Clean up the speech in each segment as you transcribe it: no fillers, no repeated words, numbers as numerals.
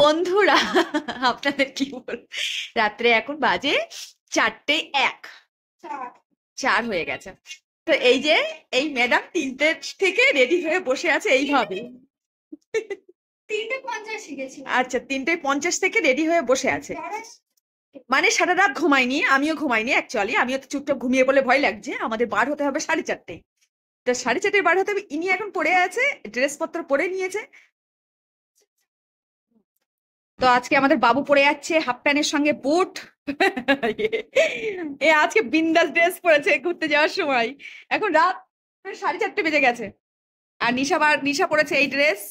বন্ধুরা আপনাদের কি বল, রাত্রে এখন বাজে 4:01, 4 হয়ে গেছে। তো এই যে এই ম্যাডাম 3টে থেকে রেডি হয়ে বসে আছে এইভাবে। 3:50 শিখেছি। আচ্ছা, 3:50 থেকে রেডি হয়ে বসে আছে, মানে সারা রাত ঘুমাইনি, আমিও ঘুমাইনি অ্যাকচুয়ালি। আমিও তো চুপচাপ ঘুমিয়ে বলে ভয় লাগছে। আমাদের বার হতে হবে 4:30। তো 4:30 বার হতে হবে, ইনি এখন পরে আছে, ড্রেসপত্র পরে নিয়েছে। তো আজকে আমাদের বাবু পরে যাচ্ছে হাফ প্যান্টের সঙ্গে বুট। এ আজকে বিন্দাস ড্রেস পরেছে ঘুরতে যাওয়ার সময়। এখন রাত 4:30 বেজে গেছে, আর নিশা পরেছে এই ড্রেস।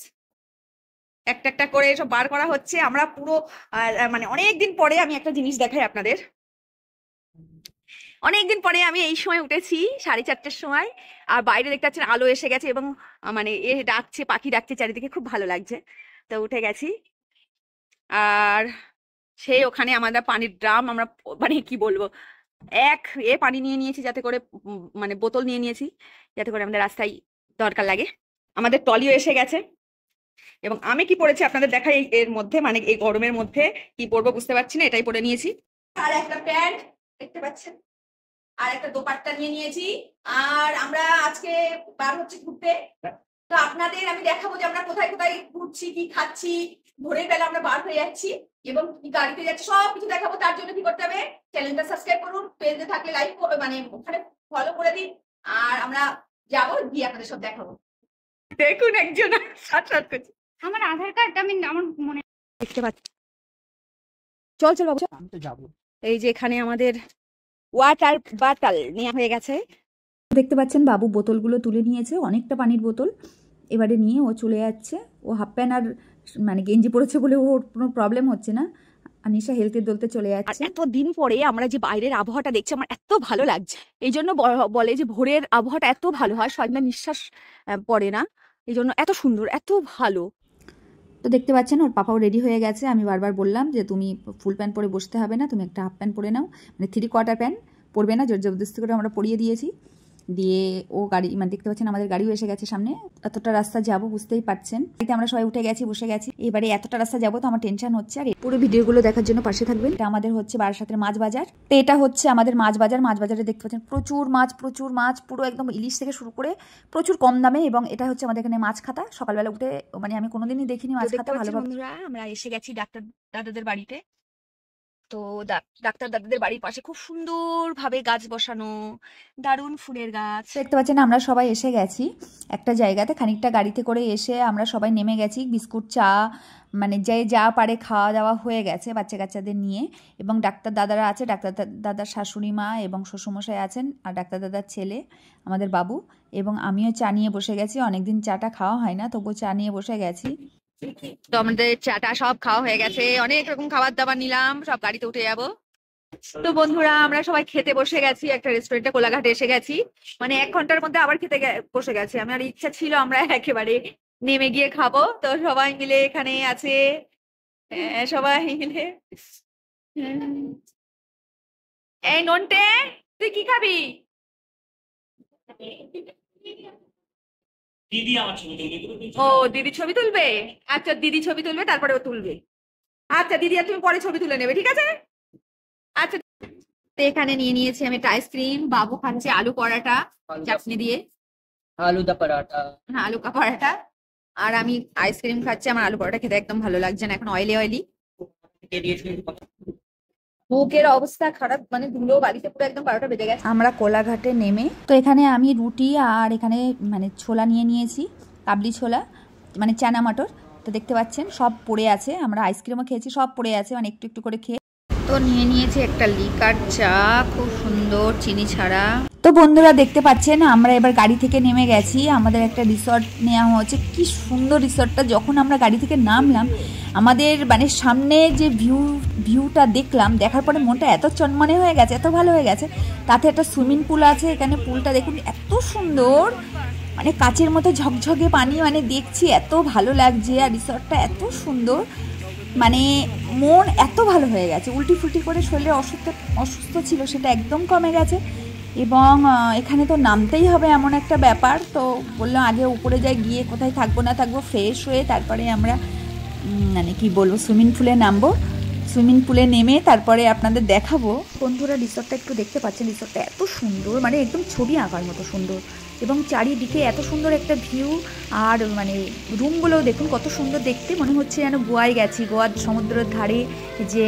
একটা একটা করে সব বার করা হচ্ছে। আমরা পুরো মানে অনেকদিন পরে আমি একটা জিনিস দেখাই আপনাদের। অনেকদিন পরে আমি এই সময় উঠেছি 4:30-র সময়, আর বাইরে দেখতে পাচ্ছেন আলো এসে গেছে, এবং মানে এ ডাকছে, পাখি ডাকছে চারিদিকে, খুব ভালো লাগছে। তো উঠে গেছি। আর সেই ওখানে আমাদের পানির ড্রাম, আমরা মানে কি বলবো, পানি নিয়ে নিয়েছি, যাতে করে মানে বোতল নিয়ে নিয়েছি, যাতে করে আমাদের রাস্তায় দরকার লাগে। আমাদের টলিও এসে গেছে, এবং আমি কি পরেছি আপনাদের দেখাই। এর মধ্যে মানে এই গরমের মধ্যে কি পরবো বুঝতে পারছি না, এটাই পরে নিয়েছি। আর একটা প্যান্ট দেখতে পাচ্ছেন, আর একটা দোপাট্টা নিয়ে নিয়েছি। আর আমরা আজকে বার হচ্ছে ঘুরতে। তো আপনাদের আমি দেখাবো যে আমরা কোথায় কোথায় ঘুরছি, কি খাচ্ছি, ভোরের বেলা আমরা বার হয়ে যাচ্ছি এবং কি গাড়িতে যাচ্ছি, সব কিছু দেখাবো। তার জন্য কি করতে হবে, চ্যানেলটা সাবস্ক্রাইব করুন, পেজে থাকলে লাইক মানে ওখানে ফলো করে দিন। আর আমরা যাবো, গিয়ে আপনাদের সব দেখাবো। দেখুন একজন সাট করছে। আমার আধার কার্ড আমি আমার মনে দেখতে পাচ্ছি। চল চল বাবু, আমি তো যাবো। এই যে এখানে আমাদের ওয়াটার বটল নেওয়া হয়ে গেছে। দেখতে পাচ্ছেন বাবু বোতলগুলো তুলে নিয়েছে, অনেকটা পানির বোতল এবারে নিয়ে ও চলে যাচ্ছে। ও হাফ প্যান্ট আর মানে গেঞ্জি পরেছে বলে ওর কোনো প্রবলেম হচ্ছে না। আনিশা হেলতে দোলতে চলে যাচ্ছে। এতদিন পরে আমরা যে বাইরের আবহাওয়াটা দেখছি, আমার এত ভালো লাগছে। এই জন্য বলে যে ভোরের আবহাওয়াটা এত ভালো হয়, সবাই নিঃশ্বাস পড়ে না, এই জন্য এত সুন্দর, এত ভালো। তো দেখতে পাচ্ছেন ওর পাপাও রেডি হয়ে গেছে। আমি বারবার বললাম যে তুমি ফুল প্যান্ট পরে বসতে হবে না, তুমি একটা হাফ প্যান্ট পরে নাও, মানে 3/4 প্যান্ট পরবে না, জোর জবরদস্তি করে আমরা পরিয়ে দিয়েছি। দিয়ে ও গাড়ি মানে দেখতে পাচ্ছেন আমাদের গাড়িও এসে গেছে সামনে। এতটা রাস্তা যাবো বুঝতেই পারছেন, এতে আমরা সবাই উঠে গেছি, বসে গেছি। এবারে এতটা রাস্তা যাবো তো আমার টেনশন হচ্ছে। আর পুরো ভিডিওগুলো দেখার জন্য পাশে থাকবেন। এটা আমাদের হচ্ছে বারাসাতের মাছ বাজার। তো এটা হচ্ছে আমাদের মাছ বাজার। মাছ বাজারে দেখতে পাচ্ছেন প্রচুর মাছ, পুরো একদম ইলিশ থেকে শুরু করে প্রচুর কম দামে। এবং এটা হচ্ছে আমাদের এখানে মাছ খাতা। সকালবেলা উঠে মানে আমি কোনোদিনই দেখিনি মাছ খাতা ভালোভাবে। বন্ধুরা আমরা এসে গেছি ডাক্তার দাদাদের বাড়িতে। তো ডাক্তার দাদাদের বাড়ির পাশে খুব সুন্দর ভাবে গাছ বসানো, দারুণ ফুলের গাছ। দেখতে পাচ্ছেন আমরা সবাই এসে গেছি একটা জায়গাতে। খানিকটা গাড়িতে করে এসে আমরা সবাই নেমে গেছি। বিস্কুট চা মানে যে যা পারে খাওয়া দাওয়া হয়ে গেছে বাচ্চা কাচ্চাদের নিয়ে। এবং ডাক্তার দাদারা আছে, ডাক্তার দাদার শাশুড়ি মা এবং শ্বশুরমশাই আছেন, আর ডাক্তার দাদার ছেলে আমাদের বাবু। এবং আমিও চা নিয়ে বসে গেছি, অনেকদিন চাটা খাওয়া হয় না, তবুও চা নিয়ে বসে গেছি। তো আমাদের চাটা সব খাওয়া হয়ে গেছে, অনেক রকম খাবার দাবার নিলাম, সব গাড়িতে উঠে যাবো। তো বন্ধুরা আমরা সবাই খেতে বসে গেছি, একটা রেস্টুরেন্টে কোলাঘাটে এসে গেছি। মানে 1 ঘন্টার মধ্যে আবার খেতে বসে গেছি। আমার ইচ্ছা ছিল আমরা একেবারে নেমে গিয়ে খাবো, তো সবাই মিলে এখানে আছে, সবাই মিলে। এই নন্টে, তুই কি খাবি? দিদি আমার ছবি তুলবে। ও দিদি ছবি তুলবে? আচ্ছা দিদি ছবি তুলবে, তারপরে ও তুলবে। আচ্ছা দিদি আর তুমি পরে ছবি তুলে নেবে, ঠিক আছে? আচ্ছা। এখানে নিয়ে নিয়েছি আমি একটা আইসক্রিম, বাবু খাচ্ছে আলু পরাটা চাটনি দিয়ে। आलू दा पराठा। হ্যাঁ, আলু কা পরাটা। আর আমি আইসক্রিম খাচ্ছি। আমার আলু পরাটা খেতে একদম ভালো লাগছে না, এখন অয়েলি। মুখের অবস্থা খারাপ, মানে ধুলো বাড়িতে পুরো একদম 12টা বেজে গেছে। আমরা কোলাঘাটে নেমে তো এখানে আমি রুটি আর এখানে মানে ছোলা নিয়ে নিয়েছি, কাবলি ছোলা মানে চানা মটর। তো দেখতে পাচ্ছেন সব পড়ে আছে। আমরা আইসক্রিমও খেয়েছি, সব পড়ে আছে, মানে একটু একটু করে খেয়ে। তো নিয়ে নিয়েছি একটা লিকার চা, খুব সুন্দর, চিনি ছাড়া। তো বন্ধুরা দেখতে পাচ্ছেন আমরা এবার গাড়ি থেকে নেমে গেছি। আমাদের একটা রিসর্ট নেওয়া হয়েছে, কি সুন্দর রিসর্টটা। যখন আমরা গাড়ি থেকে নামলাম, আমাদের মানে সামনে যে ভিউটা দেখলাম, দেখার পরে মনটা এত চনমনে হয়ে গেছে, এত ভালো হয়ে গেছে। তাতে একটা সুইমিং পুল আছে এখানে, পুলটা দেখুন এত সুন্দর, মানে কাচের মতো ঝকঝকে পানি, মানে দেখছি এত ভালো লাগছে। আর রিসর্টটা এত সুন্দর, মানে মন এত ভালো হয়ে গেছে। উল্টি ফুলটি করে শরীরে অসুস্থ ছিল সেটা একদম কমে গেছে। এবং এখানে তো নামতেই হবে এমন একটা ব্যাপার। তো বললাম আগে উপরে যাই, গিয়ে কোথায় থাকবো না থাকবো, ফ্রেশ হয়ে তারপরে আমরা মানে কি বলবো, সুইমিং পুলে নামবো। সুইমিং পুলে নেমে তারপরে আপনাদের দেখাবো। বন্ধুরা রিসর্টটা একটু দেখতে পাচ্ছেন, রিসর্টটা এত সুন্দর, মানে একদম ছবি আঁকার মতো সুন্দর, এবং চারিদিকে এত সুন্দর একটা ভিউ। আর মানে রুমগুলোও দেখুন কত সুন্দর দেখতে, মনে হচ্ছে যেন গোয়ায় গেছি, গোয়ার সমুদ্রের ধারে যে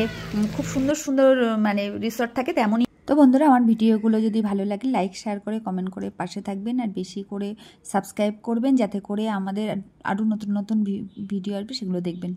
খুব সুন্দর সুন্দর মানে রিসর্ট থাকে তেমনই। তো বন্ধুরা, আমার ভিডিওগুলো যদি ভালো লাগে লাইক শেয়ার করে কমেন্ট করে পাশে থাকবেন, আর বেশি করে সাবস্ক্রাইব করবেন, যাতে করে আমাদের আরও নতুন নতুন ভিডিও আসবে সেগুলো দেখবেন।